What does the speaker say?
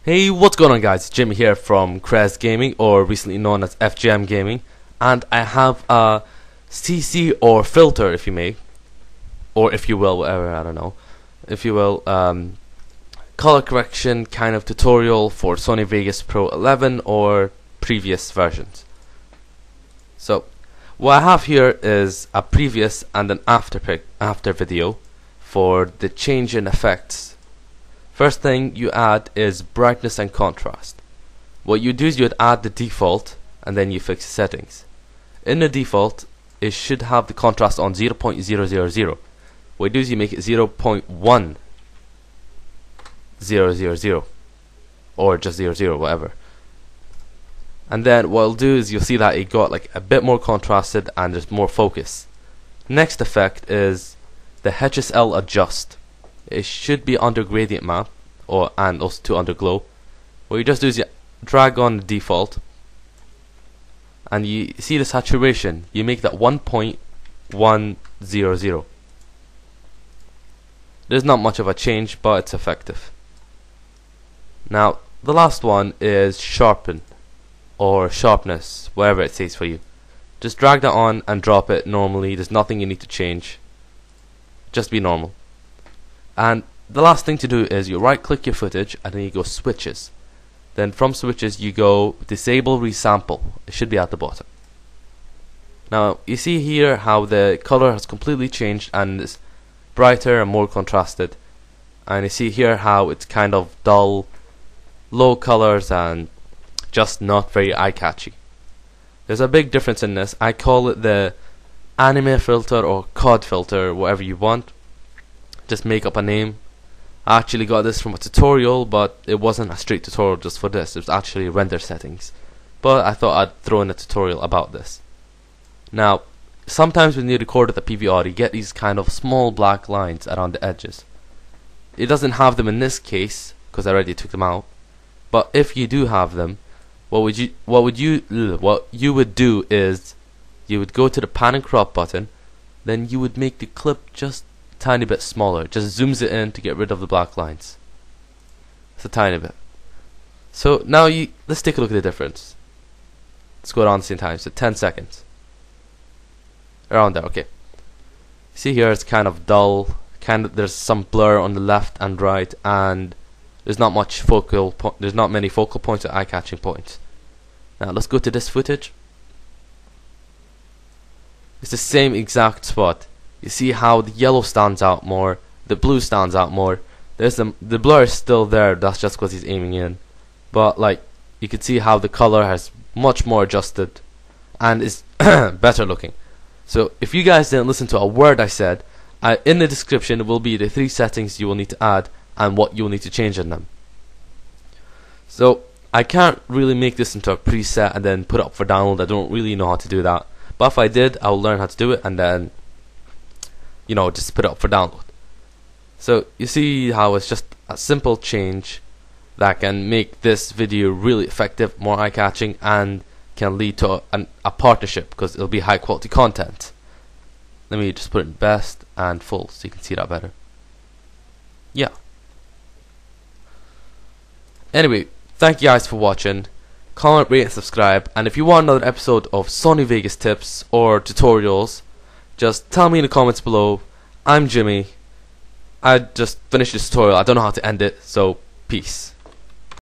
Hey, what's going on guys? Jimmy here from Crez Gaming, or recently known as FGM Gaming, and I have a CC or filter, if you may, or if you will, whatever, I don't know, if you will, color correction kind of tutorial for Sony Vegas Pro 11 or previous versions. So what I have here is a previous and an after video for the change in effects. First thing you add is brightness and contrast. What you do is you would add the default and then you fix the settings. In the default, it should have the contrast on 0.000. What you do is you make it 0.1000 or just 00, whatever. And then what it'll do is you'll see that it got like a bit more contrasted and there's more focus. Next effect is the HSL Adjust. It should be under gradient map and also to underglow. What you just do is you drag on the default and you see the saturation, you make that 1.100. There's not much of a change, but it's effective. Now the last one is Sharpen or sharpness, whatever it says for you. Just drag that on and drop it normally. There's nothing you need to change, just be normal. And the last thing to do is you right click your footage and then you go switches. Then from switches you go disable resample. It should be at the bottom. Now you see here how the color has completely changed and is brighter and more contrasted. And you see here how it's kind of dull, low colors and just not very eye-catchy. There's a big difference in this. I call it the anime filter or COD filter, whatever you want. Just make up a name. I actually got this from a tutorial, but it wasn't a straight tutorial just for this. It was actually render settings, but I thought I'd throw in a tutorial about this. Now sometimes when you record with the PVR you get these kind of small black lines around the edges. It doesn't have them in this case because I already took them out, but if you do have them, what you would do is you would go to the pan and crop button, then you would make the clip just tiny bit smaller, just zooms it in to get rid of the black lines. It's a tiny bit. So now let's take a look at the difference. Let's go around the same time, so 10 seconds. Around there, okay. See here it's kind of dull, there's some blur on the left and right, and there's not many focal points or eye-catching points. Now let's go to this footage. It's the same exact spot. You see how the yellow stands out more, the blue stands out more. There's the blur is still there, that's just because he's aiming in. But like you can see how the color has much more adjusted and is better looking. So if you guys didn't listen to a word I said, in the description will be the 3 settings you will need to add and what you will need to change in them. So I can't really make this into a preset and then put it up for download. I don't really know how to do that. But if I did, I'll learn how to do it and then just put it up for download. So you see how it's just a simple change that can make this video really effective, more eye-catching, and can lead to a partnership because it'll be high quality content. Let me just put it in best and full so you can see that better. Yeah. Anyway, thank you guys for watching. Comment, rate and subscribe, and if you want another episode of Sony Vegas tips or tutorials, just tell me in the comments below. I'm Jimmy. I just finished this tutorial. I don't know how to end it, so peace.